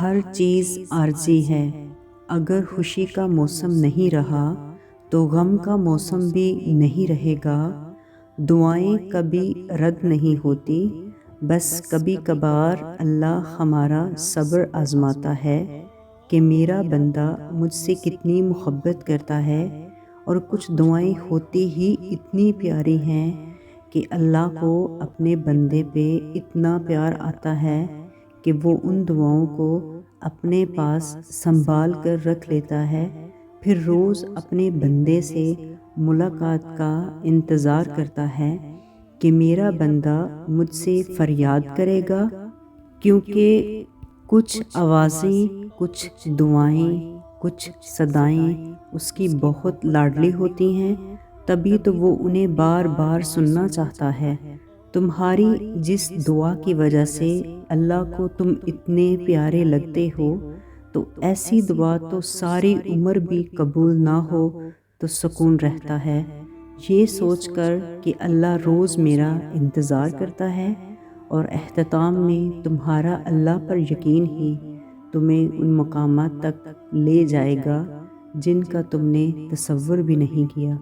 ہر چیز عارضی ہے، اگر خوشی کا موسم نہیں رہا تو غم کا موسم بھی نہیں رہے گا۔ دعائیں کبھی رد نہیں ہوتی، بس کبھی کبھار اللہ ہمارا صبر آزماتا ہے کہ میرا بندہ مجھ سے کتنی محبت کرتا ہے۔ اور کچھ دعائیں ہوتی ہی اتنی پیاری ہیں کہ اللہ کو اپنے بندے پہ اتنا پیار آتا ہے کہ وہ ان دعاؤں کو اپنے پاس سنبھال کر رکھ لیتا ہے، پھر روز اپنے بندے سے ملاقات کا انتظار کرتا ہے کہ میرا بندہ مجھ سے فریاد کرے گا، کیونکہ کچھ آوازیں، کچھ دعائیں، کچھ صدائیں اس کی بہت لاڈلی ہوتی ہیں، تبھی تو وہ انہیں بار بار سننا چاہتا ہے۔ تمہاری جس دعا کی وجہ سے اللہ کو تم اتنے پیارے لگتے ہو، تو ایسی دعا تو ساری عمر بھی قبول نہ ہو تو سکون رہتا ہے، یہ سوچ کر کہ اللہ روز میرا انتظار کرتا ہے۔ اور اختتام میں تمہارا اللہ پر یقین ہی تمہیں ان مقامات تک لے جائے گا جن کا تم نے تصور بھی نہیں کیا۔